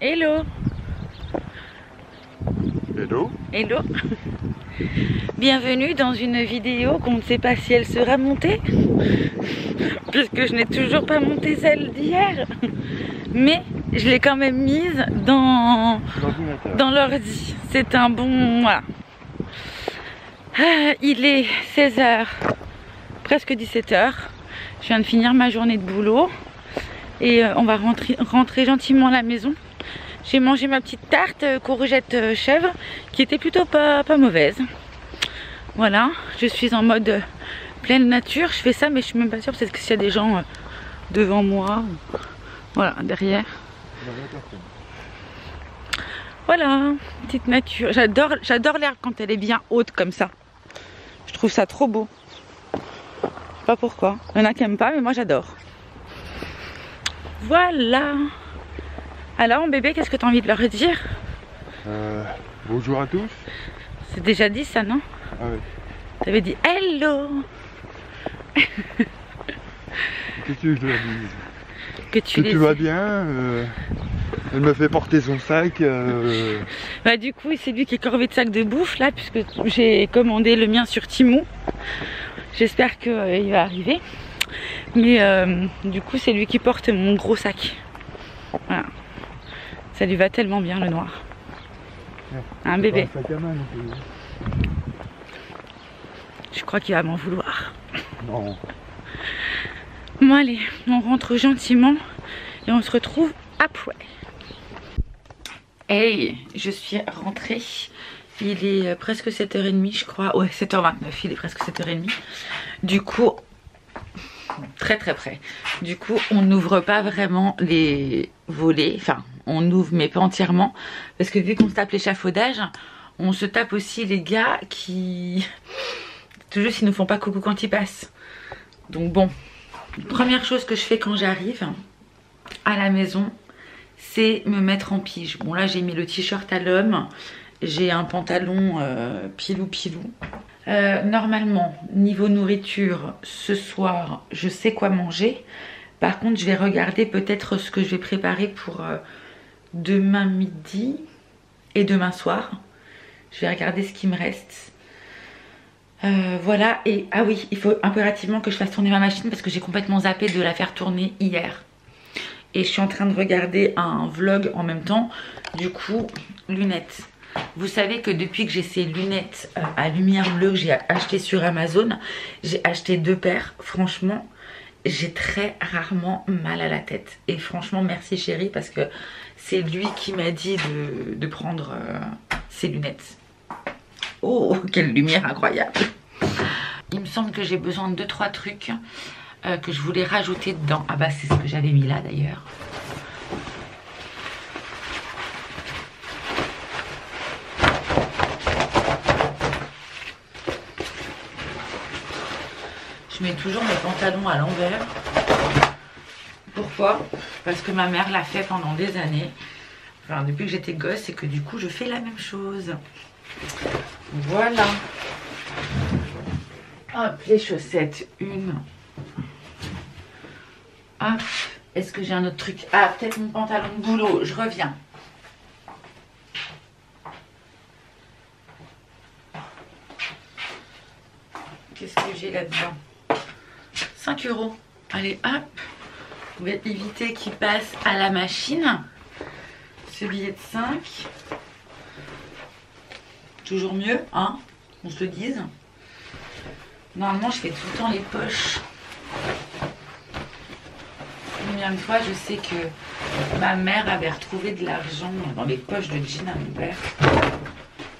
Hello. Hello. Hello. Bienvenue dans une vidéo qu'on ne sait pas si elle sera montée, puisque je n'ai toujours pas monté celle d'hier. Mais je l'ai quand même mise dans l'ordi. C'est un bon... Voilà. Il est 16h, presque 17h. Je viens de finir ma journée de boulot. Et on va rentrer gentiment à la maison. J'ai mangé ma petite tarte courgette chèvre qui était plutôt pas mauvaise. Voilà, je suis en mode pleine nature. Je fais ça mais je suis même pas sûre peut-être que s'il y a des gens devant moi. Voilà, derrière. Voilà, petite nature. J'adore l'herbe quand elle est bien haute comme ça. Je trouve ça trop beau. Je sais pas pourquoi. Il y en a qui aiment pas mais moi j'adore. Voilà. Alors bébé, qu'est-ce que tu as envie de leur dire? Bonjour à tous. C'est déjà dit ça, non? Ah oui. T'avais dit hello. Qu'est-ce que je leur dis? Que tu vas bien. Elle me fait porter son sac. Bah du coup c'est lui qui est corvé de sac de bouffe là, puisque j'ai commandé le mien sur Temu. J'espère qu'il va arriver. Mais du coup c'est lui qui porte mon gros sac. Voilà. Ça lui va tellement bien le noir. Un bébé. Je crois qu'il va m'en vouloir. Non. Bon allez, on rentre gentiment et on se retrouve après. Hey, je suis rentrée. Il est presque 7h30 je crois. Ouais, 7h29, il est presque 7h30. Du coup, très près. Du coup, on n'ouvre pas vraiment les volets. Enfin, on ouvre mais pas entièrement. Parce que vu qu'on se tape l'échafaudage, on se tape aussi les gars qui... Toujours s'ils ne font pas coucou quand ils passent. Donc bon, première chose que je fais quand j'arrive à la maison, c'est me mettre en pige. Bon là j'ai mis le t-shirt à l'homme, j'ai un pantalon pilou. Normalement, niveau nourriture, ce soir, je sais quoi manger. Par contre, je vais regarder peut-être ce que je vais préparer pour demain midi et demain soir. Je vais regarder ce qui me reste. Voilà, et ah oui, il faut impérativement que je fasse tourner ma machine parce que j'ai complètement zappé de la faire tourner hier. Et je suis en train de regarder un vlog en même temps. Du coup, lunettes. Vous savez que depuis que j'ai ces lunettes à lumière bleue que j'ai acheté sur Amazon, j'ai acheté 2 paires. Franchement, j'ai très rarement mal à la tête. Et franchement, merci chérie parce que c'est lui qui m'a dit de prendre ces lunettes. Oh, quelle lumière incroyable! Il me semble que j'ai besoin de 2-3 trucs que je voulais rajouter dedans. Ah bah c'est ce que j'avais mis là d'ailleurs. Je mets toujours mes pantalons à l'envers. Pourquoi? Parce que ma mère l'a fait pendant des années. Enfin depuis que j'étais gosse et que du coup je fais la même chose. Voilà. Hop, les chaussettes, une. Hop, est-ce que j'ai un autre truc? Ah, peut-être mon pantalon de boulot, je reviens. Qu'est-ce que j'ai là-dedans? 5 €. Allez, hop. On va éviter qu'il passe à la machine. Ce billet de 5. Toujours mieux, hein, qu'on se le dise. Normalement, je fais tout le temps les poches. Combien de fois, je sais que ma mère avait retrouvé de l'argent dans les poches de jean à mon père.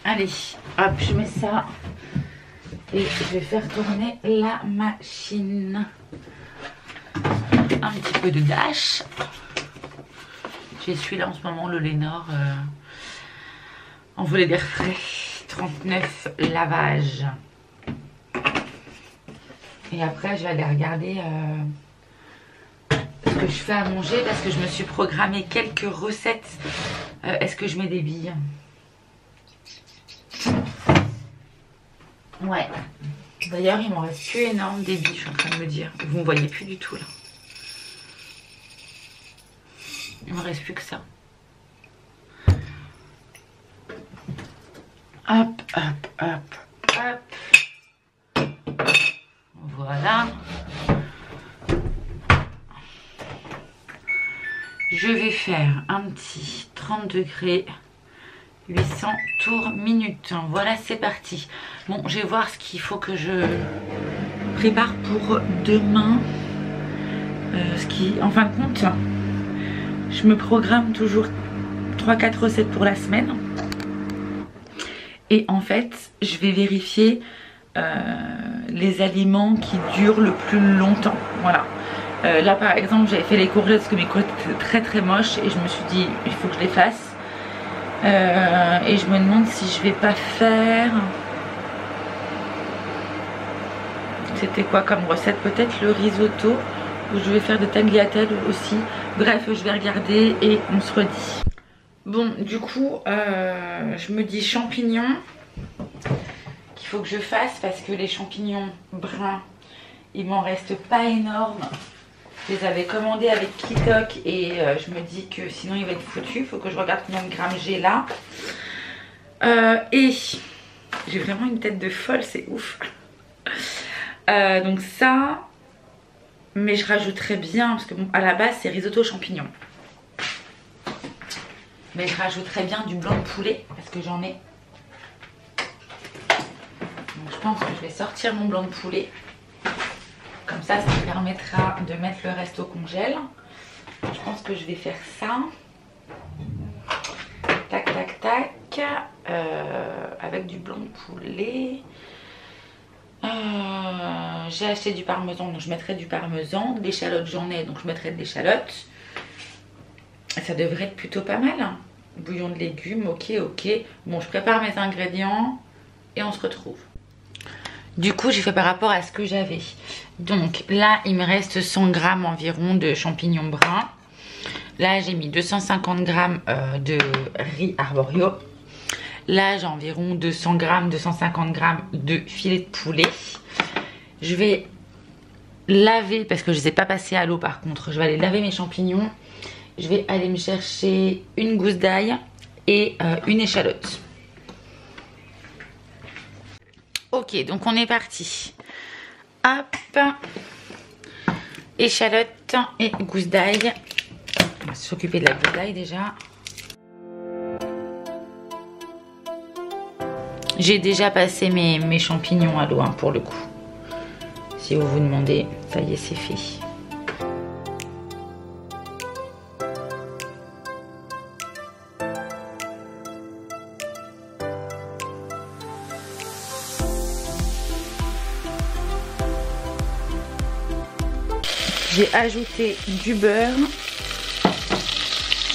Allez, hop, je mets ça. Et je vais faire tourner la machine. Un petit peu de Dash. J'ai celui-là en ce moment, le Lénore. En volet d'air frais. 39 lavage. Et après je vais aller regarder ce que je fais à manger parce que je me suis programmé quelques recettes. Est-ce que je mets des billes? Ouais. D'ailleurs il m'en reste plus énorme des billes, je suis en train de me dire. Vous ne voyez plus du tout là. Il me reste plus que ça. Hop, hop, hop, hop. Voilà. Je vais faire un petit 30 degrés, 800 tours minute. Voilà, c'est parti. Bon, je vais voir ce qu'il faut que je prépare pour demain. En fin de compte, je me programme toujours 3-4 recettes pour la semaine. Et en fait, je vais vérifier les aliments qui durent le plus longtemps. Voilà. Là par exemple j'avais fait les courgettes parce que mes courgettes étaient très très moches et je me suis dit il faut que je les fasse. Et je me demande si je vais pas faire... C'était quoi comme recette? Peut-être le risotto, ou je vais faire de tagliatelle aussi. Bref, je vais regarder et on se redit. Bon, du coup, je me dis champignons qu'il faut que je fasse parce que les champignons bruns, il m'en reste pas énorme. Je les avais commandés avec Kitok et je me dis que sinon il va être foutu. Il faut que je regarde combien de grammes j'ai là. Et j'ai vraiment une tête de folle, c'est ouf. Donc ça, mais je rajouterais bien, parce que bon, à la base c'est risotto champignons. Mais je rajouterais bien du blanc de poulet parce que j'en ai. Donc je pense que je vais sortir mon blanc de poulet. Comme ça, ça me permettra de mettre le reste au congèle. Je pense que je vais faire ça. Tac, tac, tac. Avec du blanc de poulet. J'ai acheté du parmesan, donc je mettrai du parmesan. Des échalotes, j'en ai, donc je mettrai de l'échalote. Ça devrait être plutôt pas mal. Bouillon de légumes, ok, ok. Bon, je prépare mes ingrédients et on se retrouve. Du coup, j'ai fait par rapport à ce que j'avais. Donc là, il me reste 100 grammes environ de champignons bruns. Là, j'ai mis 250 grammes de riz arborio. Là, j'ai environ 200 grammes, 250 grammes de filet de poulet. Je vais laver, parce que je ne les ai pas passés à l'eau par contre. Je vais aller laver mes champignons. Je vais aller me chercher une gousse d'ail et une échalote. Ok, donc on est parti. Hop, échalote et gousse d'ail. On va s'occuper de la gousse d'ail déjà. J'ai déjà passé mes champignons à l'eau hein, pour le coup. Si vous vous demandez, ça y est, c'est fait. J'ai ajouté du beurre.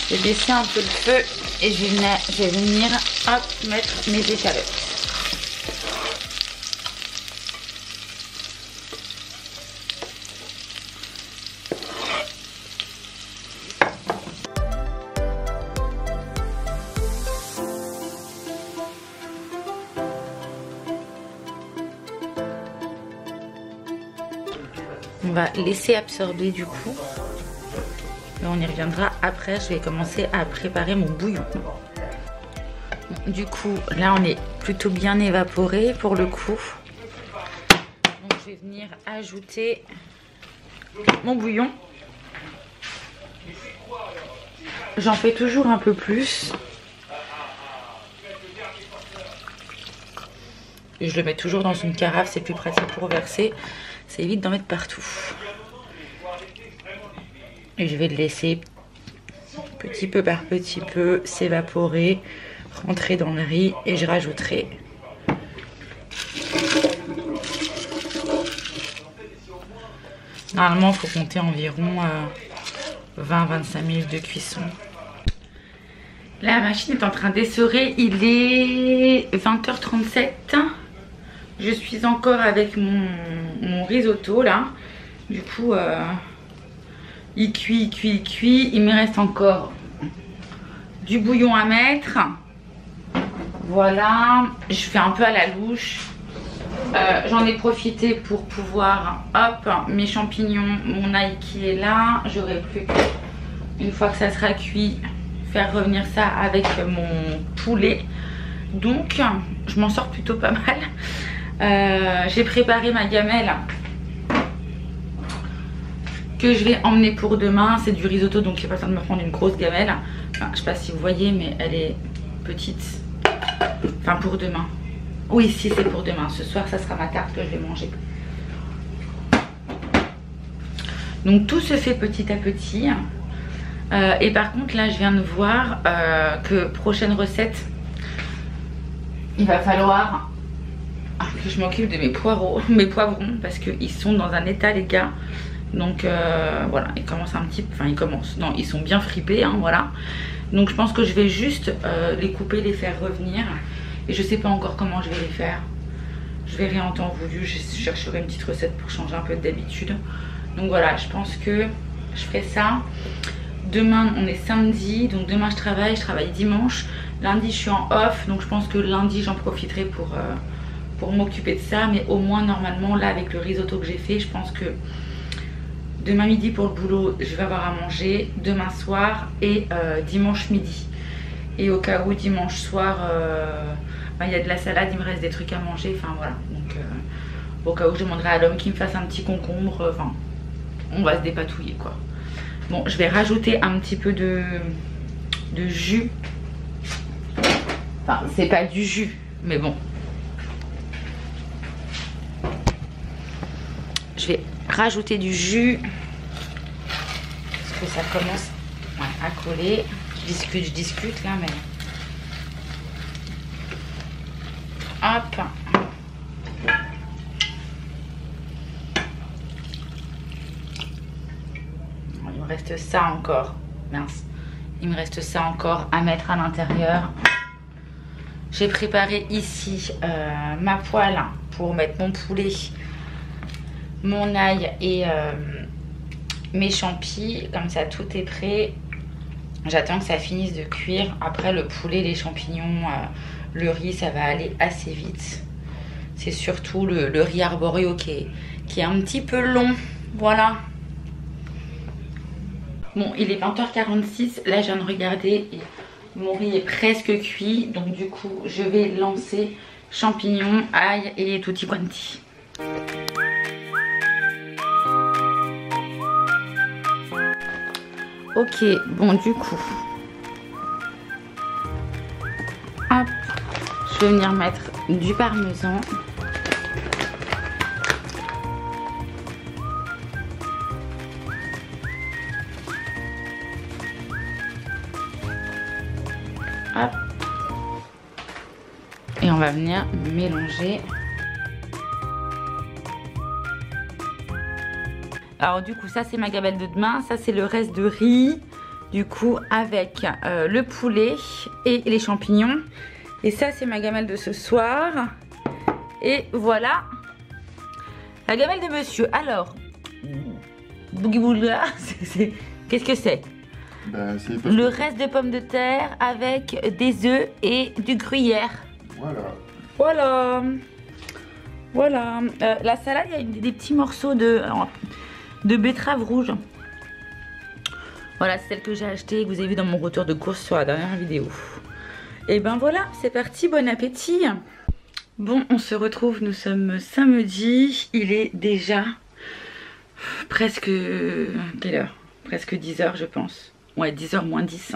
Je vais baisser un peu le feu et je vais venir hop, mettre mes échalotes. On va laisser absorber du coup. Et on y reviendra après. Je vais commencer à préparer mon bouillon. Du coup, là on est plutôt bien évaporé pour le coup. Donc je vais venir ajouter mon bouillon. J'en fais toujours un peu plus. Et je le mets toujours dans une carafe, c'est plus pratique pour verser. Ça évite d'en mettre partout. Et je vais le laisser petit peu par petit peu s'évaporer, rentrer dans le riz et je rajouterai normalement il faut compter environ 20-25 minutes de cuisson. La machine est en train d'essorer, il est 20h37. Je suis encore avec mon risotto là. Du coup il cuit, il me reste encore du bouillon à mettre. Voilà, je fais un peu à la louche. J'en ai profité pour pouvoir, hop, mes champignons, mon ail qui est là. J'aurai plus qu'une fois que ça sera cuit, faire revenir ça avec mon poulet. Donc je m'en sors plutôt pas mal. J'ai préparé ma gamelle que je vais emmener pour demain. C'est du risotto, donc j'ai pas besoin de me prendre une grosse gamelle. Enfin, je sais pas si vous voyez, mais elle est petite. Enfin, pour demain. Oui, si, c'est pour demain. Ce soir, ça sera ma tarte que je vais manger. Donc tout se fait petit à petit. Et par contre, là, je viens de voir que prochaine recette, il va falloir que je m'occupe de mes poivrons, parce qu'ils sont dans un état, les gars. Donc voilà, ils commencent un petit peu, enfin ils commencent, non, ils sont bien fripés, hein, voilà. Donc je pense que je vais juste les couper, les faire revenir. Et je sais pas encore comment je vais les faire. Je verrai en temps voulu, je chercherai une petite recette pour changer un peu d'habitude. Donc voilà, je pense que je ferai ça. Demain on est samedi, donc demain je travaille dimanche. Lundi je suis en off, donc je pense que lundi j'en profiterai pour m'occuper de ça. Mais au moins normalement là avec le risotto que j'ai fait, je pense que demain midi pour le boulot je vais avoir à manger, demain soir et dimanche midi. Et au cas où dimanche soir il y a de la salade, il me reste des trucs à manger, enfin voilà. Donc au cas où je demanderai à l'homme qu'il me fasse un petit concombre, enfin on va se dépatouiller quoi. Bon, je vais rajouter un petit peu de jus. Enfin, c'est pas du jus, mais bon. Je vais rajouter du jus. Parce que ça commence à coller. Je discute là, mais... Hop. Il me reste ça encore. Mince. Il me reste ça encore à mettre à l'intérieur. J'ai préparé ici ma poêle pour mettre mon poulet, mon ail et mes champis. Comme ça, tout est prêt. J'attends que ça finisse de cuire. Après, le poulet, les champignons, le riz, ça va aller assez vite. C'est surtout le riz arborio qui est un petit peu long. Voilà. Bon, il est 20h46. Là, je viens de regarder et mon riz est presque cuit. Donc, du coup, je vais lancer champignons, ail et tutti quanti. Ok, bon, du coup, hop, je vais venir mettre du parmesan. Hop. Et on va venir mélanger. Alors du coup ça c'est ma gamelle de demain, ça c'est le reste de riz. Du coup avec le poulet et les champignons. Et ça c'est ma gamelle de ce soir. Et voilà la gamelle de monsieur. Alors, boogie boula, qu'est-ce que c'est? Ben, le reste de pommes de terre avec des œufs et du gruyère. Voilà. Voilà. La salade, il y a des petits morceaux de betterave rouge. Voilà, c'est celle que j'ai achetée et que vous avez vu dans mon retour de course sur la dernière vidéo. Et ben voilà, c'est parti, bon appétit. Bon, on se retrouve, nous sommes samedi. Il est déjà presque... Quelle heure? Presque 10h je pense. Ouais, 10h moins 10.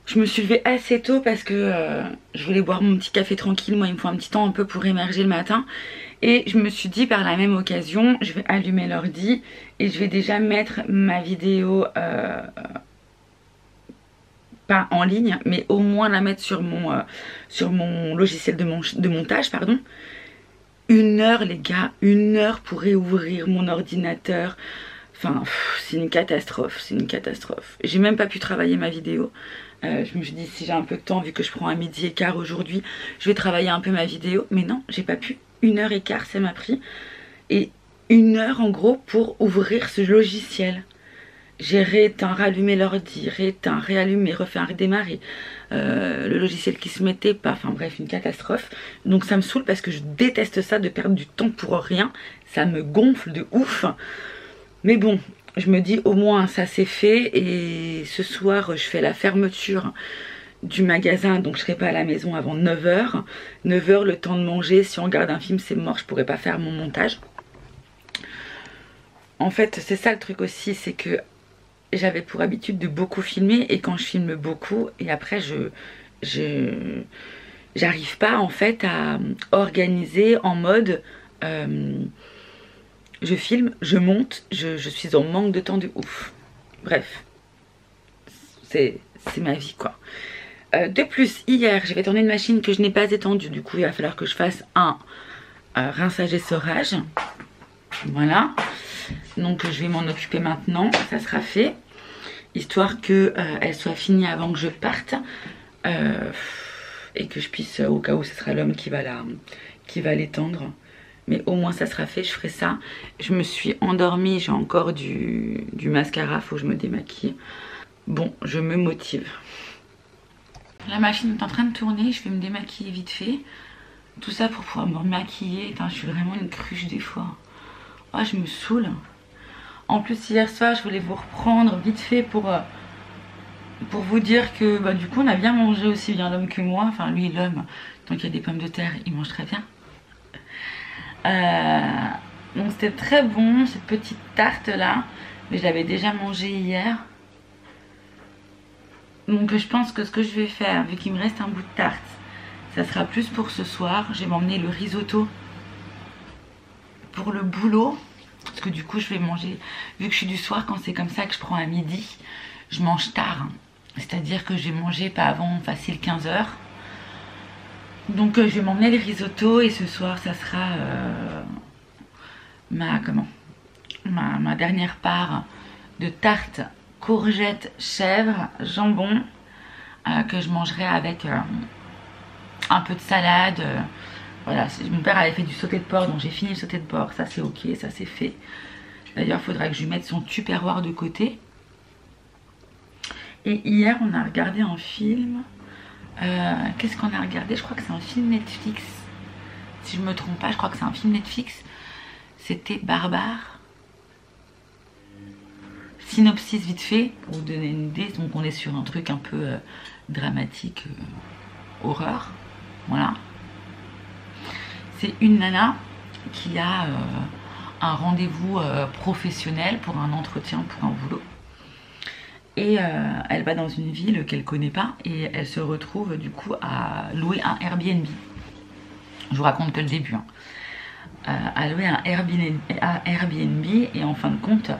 Je me suis levée assez tôt parce que je voulais boire mon petit café tranquille. Moi, il me faut un petit temps un peu pour émerger le matin. Et je me suis dit par la même occasion, je vais allumer l'ordi et je vais déjà mettre ma vidéo, pas en ligne, mais au moins la mettre sur mon logiciel de montage, pardon. 1 heure les gars, 1 heure pour réouvrir mon ordinateur. Enfin, c'est une catastrophe, c'est une catastrophe. J'ai même pas pu travailler ma vidéo. Je me suis dit, si j'ai un peu de temps, vu que je prends un 12h15 aujourd'hui, je vais travailler un peu ma vidéo. Mais non, j'ai pas pu. 1h15, ça m'a pris. Et 1 heure, en gros, pour ouvrir ce logiciel. J'ai rééteint, rallumé l'ordi, rééteint, réallumé, refait un redémarrer. Le logiciel qui se mettait pas. Enfin bref, une catastrophe. Donc ça me saoule parce que je déteste ça, de perdre du temps pour rien. Ça me gonfle de ouf. Mais bon, je me dis au moins ça c'est fait. Et ce soir je fais la fermeture du magasin, donc je serai pas à la maison avant 9 h. 9 h, le temps de manger. Si on regarde un film, c'est mort, je pourrais pas faire mon montage. En fait, c'est ça le truc aussi, c'est que j'avais pour habitude de beaucoup filmer, et quand je filme beaucoup, et après j'arrive pas en fait à organiser en mode je filme, je monte, je suis en manque de temps de ouf. Bref, c'est ma vie quoi. De plus, hier, j'avais tourné une machine que je n'ai pas étendue. Du coup, il va falloir que je fasse un rinçage et serrage. Voilà. Donc, je vais m'en occuper maintenant. Ça sera fait. Histoire qu'elle soit finie avant que je parte. Et que je puisse, au cas où ce sera l'homme qui va l'étendre. Mais au moins, ça sera fait. Je ferai ça. Je me suis endormie. J'ai encore du mascara. Faut que je me démaquille. Bon, je me motive. La machine est en train de tourner, je vais me démaquiller vite fait. Tout ça pour pouvoir me remaquiller. Putain, je suis vraiment une cruche des fois. Oh, je me saoule. En plus, hier soir, je voulais vous reprendre vite fait pour vous dire que bah, du coup, on a bien mangé aussi bien l'homme que moi. Enfin, lui, l'homme, tant qu'il y a des pommes de terre, il mange très bien. Donc, c'était très bon, cette petite tarte là. Mais je l'avais déjà mangée hier. Donc je pense que ce que je vais faire, vu qu'il me reste un bout de tarte, ça sera plus pour ce soir. Je vais m'emmener le risotto pour le boulot. Parce que du coup je vais manger, vu que je suis du soir, quand c'est comme ça que je prends à midi, je mange tard. C'est-à-dire que je vais manger pas avant facile 15 h. Donc je vais m'emmener le risotto et ce soir ça sera ma dernière part de tarte courgettes, chèvre, jambon que je mangerai avec un peu de salade. Voilà, mon père avait fait du sauté de porc, donc j'ai fini le sauté de porc. Ça c'est ok, ça c'est fait. D'ailleurs, il faudra que je lui mette son tupperware de côté. Et hier, on a regardé un film. Qu'est-ce qu'on a regardé? Je crois que c'est un film Netflix. Si je me trompe pas, je crois que c'est un film Netflix. C'était Barbare. Synopsis vite fait, pour vous donner une idée. Donc on est sur un truc un peu dramatique, horreur. Voilà. C'est une nana qui a un rendez-vous professionnel pour un entretien, pour un boulot. Et elle va dans une ville qu'elle connaît pas et elle se retrouve du coup à louer un Airbnb. Je vous raconte que le début. Hein. À louer un Airbnb et en fin de compte,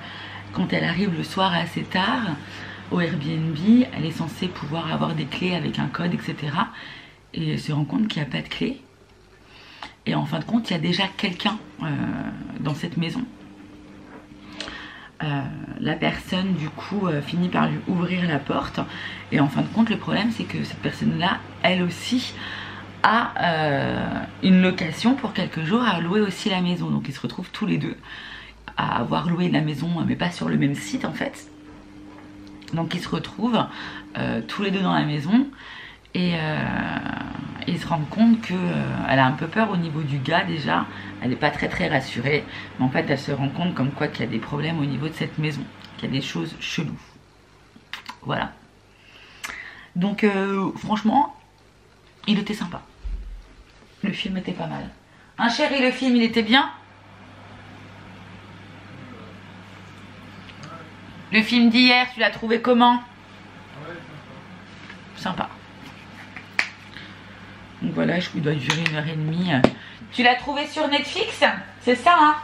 quand elle arrive le soir assez tard au Airbnb, elle est censée pouvoir avoir des clés avec un code, etc. Et elle se rend compte qu'il n'y a pas de clé. Et en fin de compte, il y a déjà quelqu'un dans cette maison. La personne, du coup, finit par lui ouvrir la porte. Et en fin de compte, le problème, c'est que cette personne-là, elle aussi, a une location pour quelques jours à louer aussi la maison. Donc, ils se retrouvent tous les deux à avoir loué la maison, mais pas sur le même site en fait. Donc ils se retrouvent tous les deux dans la maison et ils se rendent compte qu'elle a un peu peur au niveau du gars déjà. Elle n'est pas très rassurée, mais en fait elle se rend compte comme quoi qu'il y a des problèmes au niveau de cette maison, qu'il y a des choses cheloues. Voilà. Donc franchement, il était sympa. Le film était pas mal. Hein chéri, le film il était bien? Le film d'hier, tu l'as trouvé comment? Ouais, sympa. Donc voilà, il doit durer 1h30. Tu l'as trouvé sur Netflix? C'est ça, hein?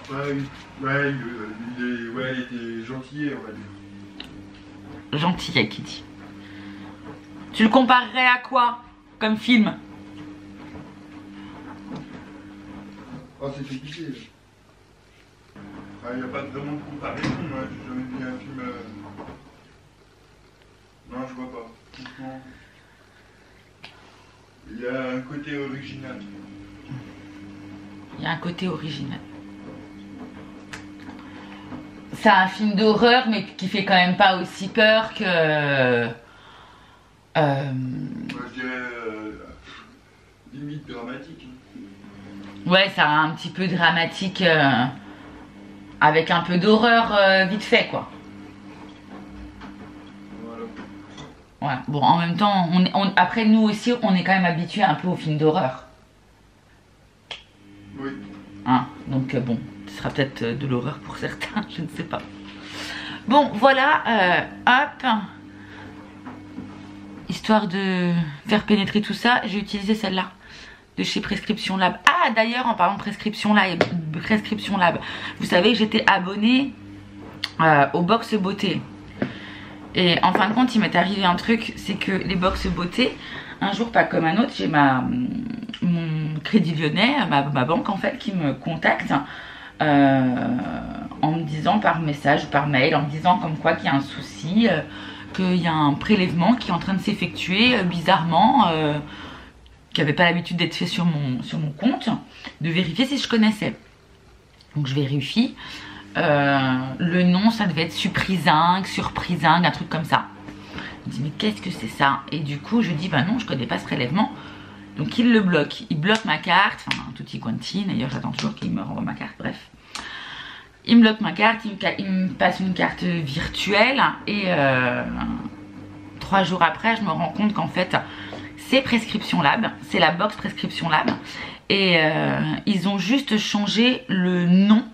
Ouais, il était gentil, on va dire. Gentil, qui dit. Tu le comparerais à quoi comme film? Oh, c'est fait kiffer. Il n'y a pas vraiment de comparaison, moi j'ai jamais vu un film. Non, je vois pas. Franchement. Il y a un côté original. Il y a un côté original. C'est un film d'horreur, mais qui fait quand même pas aussi peur que. Moi je dirais. Limite dramatique. Ouais, ça a un petit peu dramatique. Avec un peu d'horreur vite fait quoi. Voilà. Voilà. Bon, en même temps, après nous aussi, on est quand même habitués un peu aux films d'horreur. Oui. Hein, donc bon, ce sera peut-être de l'horreur pour certains, je ne sais pas. Bon, voilà, hop. Histoire de faire pénétrer tout ça, j'ai utilisé celle-là de chez Prescription Lab. Ah, d'ailleurs, en parlant de Prescription Lab, vous savez que j'étais abonnée aux box beauté. Et en fin de compte, il m'est arrivé un truc, c'est que les box beauté, un jour pas comme un autre, j'ai mon Crédit Lyonnais, ma banque en fait, qui me contacte en me disant par message ou par mail, en me disant comme quoi qu'il y a un souci, qu'il y a un prélèvement qui est en train de s'effectuer bizarrement, qui n'avait pas l'habitude d'être fait sur mon compte, de vérifier si je connaissais. Donc je vérifie. Le nom ça devait être Surprisingue, un truc comme ça. Je me dis mais qu'est-ce que c'est ça? Et du coup je dis bah non, je connais pas ce prélèvement. Donc il le bloque, il bloque ma carte, enfin tutti quanti, d'ailleurs j'attends toujours qu'il me renvoie ma carte, bref. Il me bloque ma carte, il me passe une carte virtuelle et 3 jours après je me rends compte qu'en fait c'est Prescription Lab, c'est la box Prescription Lab et ils ont juste changé le nom.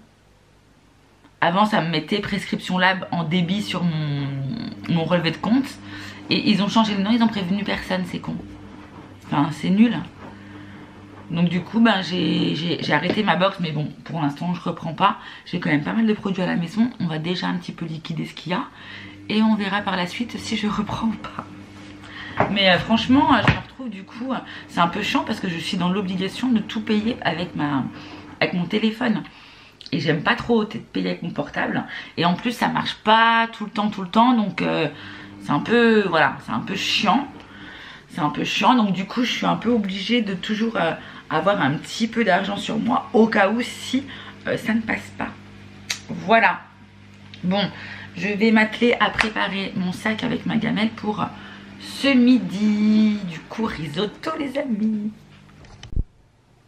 Avant ça me mettait Prescription Lab en débit sur mon relevé de compte et ils ont changé le nom, ils ont prévenu personne, c'est con. Enfin c'est nul. Donc du coup ben, j'ai arrêté ma box, mais bon pour l'instant je reprends pas. J'ai quand même pas mal de produits à la maison, on va déjà un petit peu liquider ce qu'il y a et on verra par la suite si je reprends ou pas. Mais franchement je me retrouve du coup, c'est un peu chiant parce que je suis dans l'obligation de tout payer avec mon téléphone. Et j'aime pas trop payer avec mon portable. Et en plus ça marche pas tout le temps. Donc c'est un peu, voilà, c'est un peu chiant. C'est un peu chiant. Donc du coup je suis un peu obligée de toujours avoir un petit peu d'argent sur moi. Au cas où si ça ne passe pas. Voilà. Bon, je vais m'atteler à préparer mon sac avec ma gamelle pour ce midi. Du coup risotto les amis.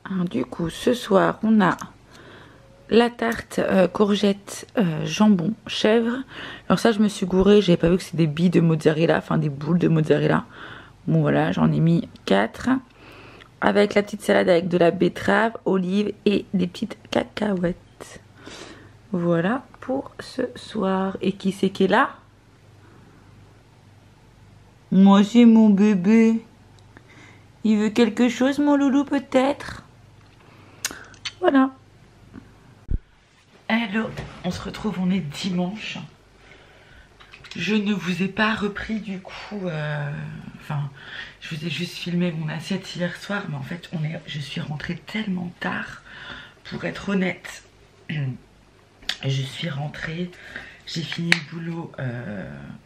Alors, du coup ce soir on a la tarte courgette jambon chèvre. Alors ça je me suis gourée, j'avais pas vu que c'est des billes de mozzarella, enfin des boules de mozzarella. Bon voilà, j'en ai mis 4. Avec la petite salade avec de la betterave, olive et des petites cacahuètes. Voilà pour ce soir. Et qui c'est qui est là? Moi c'est mon bébé. Il veut quelque chose mon loulou peut-être? Voilà. Hello, on se retrouve, on est dimanche. Je ne vous ai pas repris du coup, enfin, je vous ai juste filmé mon assiette hier soir, mais en fait, je suis rentrée tellement tard, pour être honnête. Je suis rentrée, j'ai fini le boulot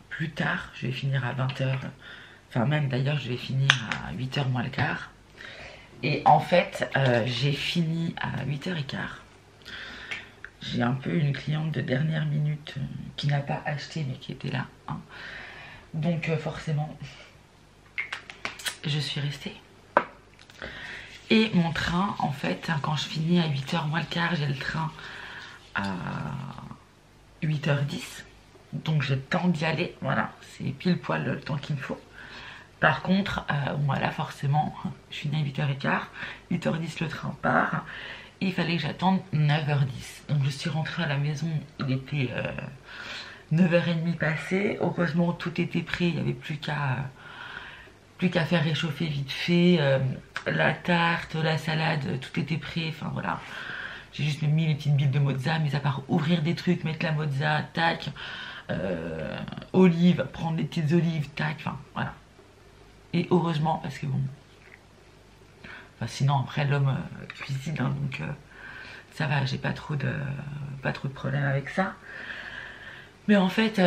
plus tard, je vais finir à 20 h, enfin même d'ailleurs, je vais finir à 8 h moins le quart. Et en fait, j'ai fini à 8 h 15. J'ai un peu une cliente de dernière minute qui n'a pas acheté mais qui était là. Hein. Donc forcément, je suis restée. Et mon train, en fait, quand je finis à 8 h moins le quart, j'ai le train à 8 h 10. Donc j'ai le temps d'y aller. Voilà, c'est pile poil le temps qu'il me faut. Par contre, voilà, forcément, je finis à 8 h 15. 8 h 10, le train part. Il fallait que j'attende 9 h 10. Donc je suis rentrée à la maison, il était 9 h 30 passé. Heureusement tout était prêt, il n'y avait plus qu'à faire réchauffer vite fait. La tarte, la salade, tout était prêt. Enfin voilà. J'ai juste mis les petites billes de mozza, mais à part ouvrir des trucs, mettre la mozza, tac. Olives, prendre les petites olives, tac. Enfin voilà. Et heureusement parce que bon. Sinon après l'homme cuisine hein, donc ça va, j'ai pas trop de problème avec ça. Mais en fait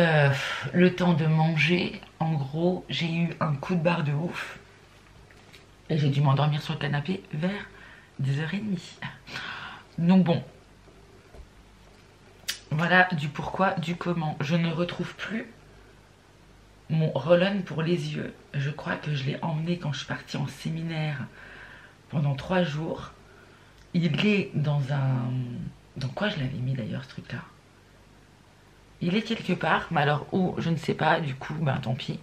le temps de manger, en gros j'ai eu un coup de barre de ouf et j'ai dû m'endormir sur le canapé vers 10h30. Donc bon, voilà du pourquoi, du comment. Je ne retrouve plus mon roll-on pour les yeux. Je crois que je l'ai emmené quand je suis partie en séminaire pendant 3 jours. Il est dans un... Dans quoi je l'avais mis d'ailleurs ce truc là? Il est quelque part, mais alors où je ne sais pas, du coup ben tant pis.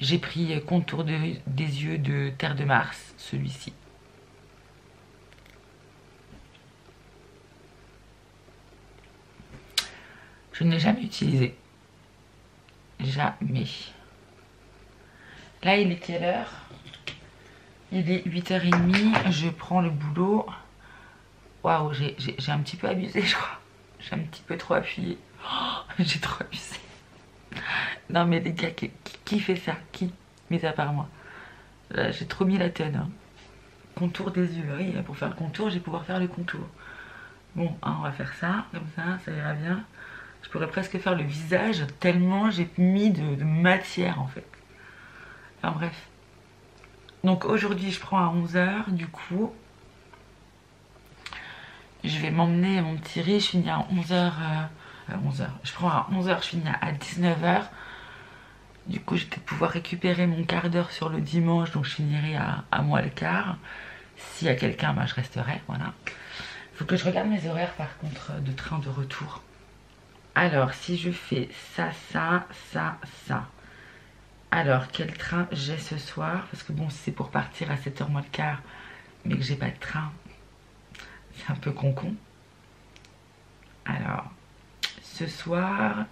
J'ai pris contour des yeux de Terre de Mars, celui-ci. Je ne l'ai jamais utilisé. Jamais. Là, il est quelle heure? Il est 8h30. Je prends le boulot. Waouh, j'ai un petit peu abusé, je crois. J'ai un petit peu trop appuyé. Oh, j'ai trop abusé. Non, mais les gars, qui fait ça? Qui? Mis à part moi. Là, j'ai trop mis la tonne. Hein. Contour des yeux. Oui, pour faire le contour, je vais pouvoir faire le contour. Bon, hein, on va faire ça. Comme ça ira bien. Je pourrais presque faire le visage tellement j'ai mis de matière en fait. Enfin bref. Donc aujourd'hui je prends à 11h du coup. Je vais m'emmener mon petit riz, je finis à 11h. 11h. Je prends à 11h, je finis à 19h. Du coup je vais pouvoir récupérer mon quart d'heure sur le dimanche, donc je finirai à moins le quart. S'il y a quelqu'un, bah, je resterai, voilà. Faut que je regarde mes horaires par contre de train de retour. Alors, si je fais ça, ça, ça, ça. Alors, quel train j'ai ce soir? Parce que bon, c'est pour partir à 7h moins le quart, mais que j'ai pas de train. C'est un peu con-con. Alors, ce soir,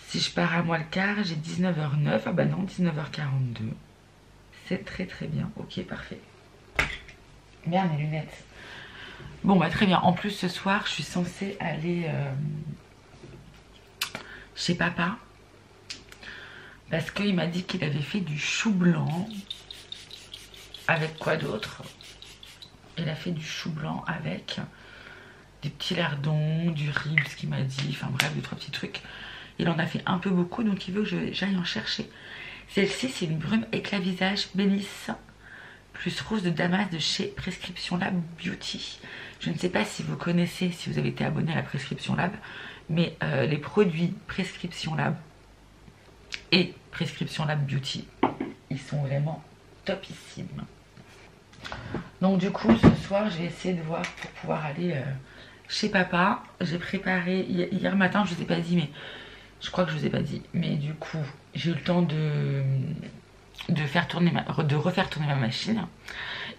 si je pars à moins le quart, j'ai 19h09. Ah bah non, 19h42. C'est très très bien. Ok, parfait. Merde, mes lunettes. Bon bah très bien, en plus ce soir je suis censée aller chez papa parce qu'il m'a dit qu'il avait fait du chou blanc avec quoi d'autre? Il a fait du chou blanc avec des petits lardons, du riz, ce qu'il m'a dit, enfin bref, 2-3 petits trucs. Il en a fait un peu beaucoup donc il veut que j'aille en chercher. Celle-ci c'est une brume éclat visage Bélis plus rose de Damas de chez Prescription Lab Beauty. Je ne sais pas si vous connaissez, si vous avez été abonné à la Prescription Lab, mais les produits Prescription Lab et Prescription Lab Beauty, ils sont vraiment topissimes. Donc du coup, ce soir, je vais essayer de voir pour pouvoir aller chez papa. J'ai préparé, hier matin, je ne vous ai pas dit, mais je crois que je ne vous ai pas dit, mais du coup, j'ai eu le temps de refaire tourner ma machine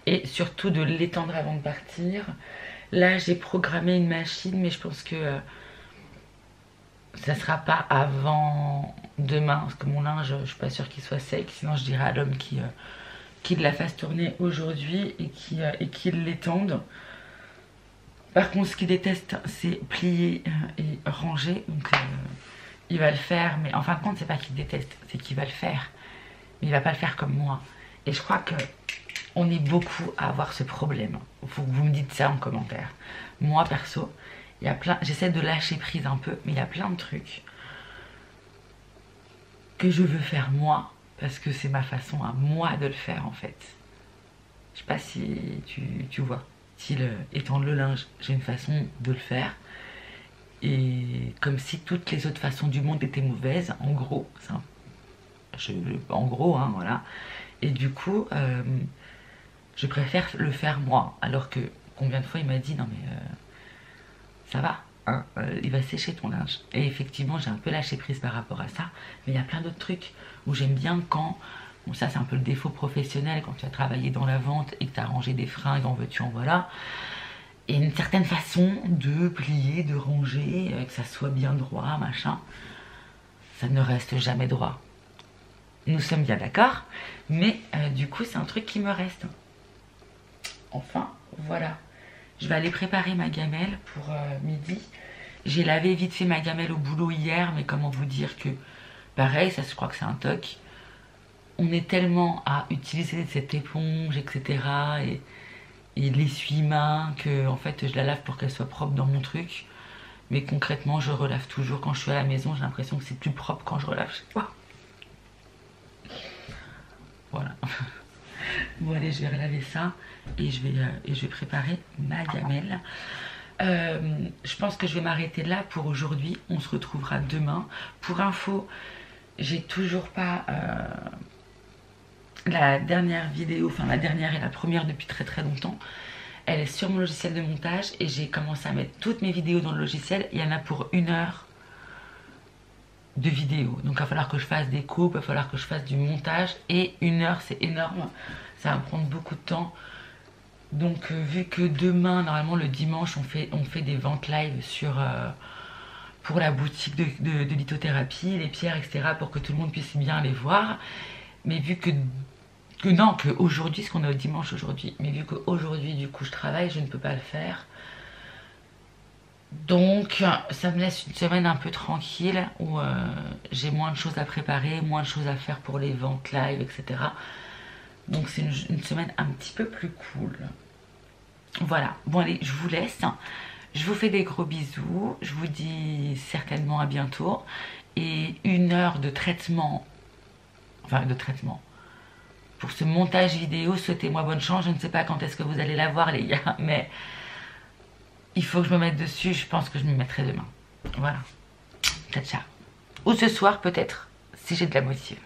et surtout de l'étendre avant de partir. Là j'ai programmé une machine mais je pense que ça sera pas avant demain parce que mon linge je suis pas sûre qu'il soit sec, sinon je dirais à l'homme qui la fasse tourner aujourd'hui et qu'il l'étende. Par contre ce qu'il déteste c'est plier et ranger, donc il va le faire, mais en fin de compte c'est pas qu'il déteste, c'est qu'il va le faire. Il va pas le faire comme moi. Et je crois que on est beaucoup à avoir ce problème. Il faut que vous me dites ça en commentaire. Moi perso, il y a plein. J'essaie de lâcher prise un peu, mais il y a plein de trucs que je veux faire moi, parce que c'est ma façon à moi de le faire en fait. Je sais pas si tu vois. Si étendre le linge, j'ai une façon de le faire. Et comme si toutes les autres façons du monde étaient mauvaises, en gros, en gros, hein, voilà. Et du coup, je préfère le faire moi. Alors que combien de fois il m'a dit non mais ça va, hein, il va sécher ton linge. Et effectivement, j'ai un peu lâché prise par rapport à ça. Mais il y a plein d'autres trucs où j'aime bien quand, bon ça c'est un peu le défaut professionnel, quand tu as travaillé dans la vente et que tu as rangé des fringues, en veux-tu, en voilà. Et une certaine façon de plier, de ranger, que ça soit bien droit, machin. Ça ne reste jamais droit. Nous sommes bien d'accord, mais du coup c'est un truc qui me reste. Enfin, voilà. Je vais aller préparer ma gamelle pour midi. J'ai lavé vite fait ma gamelle au boulot hier, mais comment vous dire que, pareil, ça je crois que c'est un toc. On est tellement à utiliser cette éponge, etc. et l'essuie-main que en fait je la lave pour qu'elle soit propre dans mon truc. Mais concrètement, je relave toujours. Quand je suis à la maison, j'ai l'impression que c'est plus propre quand je relave chez moi. Voilà. Bon allez, je vais relaver ça et je vais préparer ma gamelle. Je pense que je vais m'arrêter là pour aujourd'hui. On se retrouvera demain. Pour info, j'ai toujours pas la dernière vidéo, enfin la dernière et la première depuis très très longtemps. Elle est sur mon logiciel de montage et j'ai commencé à mettre toutes mes vidéos dans le logiciel. Il y en a pour 1 heure. de vidéos. Donc il va falloir que je fasse des coupes, il va falloir que je fasse du montage. Et 1 heure, c'est énorme. Ça va me prendre beaucoup de temps. Donc vu que demain, normalement le dimanche, on fait des ventes live sur, pour la boutique de lithothérapie, les pierres, etc. pour que tout le monde puisse bien les voir. Mais vu que aujourd'hui, parce qu'on est au dimanche aujourd'hui, mais vu qu'aujourd'hui du coup je travaille, je ne peux pas le faire. Donc ça me laisse une semaine un peu tranquille où j'ai moins de choses à préparer, moins de choses à faire pour les ventes live, etc. Donc c'est une semaine un petit peu plus cool. Voilà, bon allez, je vous laisse. Je vous fais des gros bisous. Je vous dis certainement à bientôt. Et 1 heure de traitement, pour ce montage vidéo, souhaitez-moi bonne chance. Je ne sais pas quand est-ce que vous allez la voir les gars, mais il faut que je me mette dessus. Je pense que je m'y mettrai demain. Voilà, ciao ciao. Ou ce soir peut-être, si j'ai de la motive.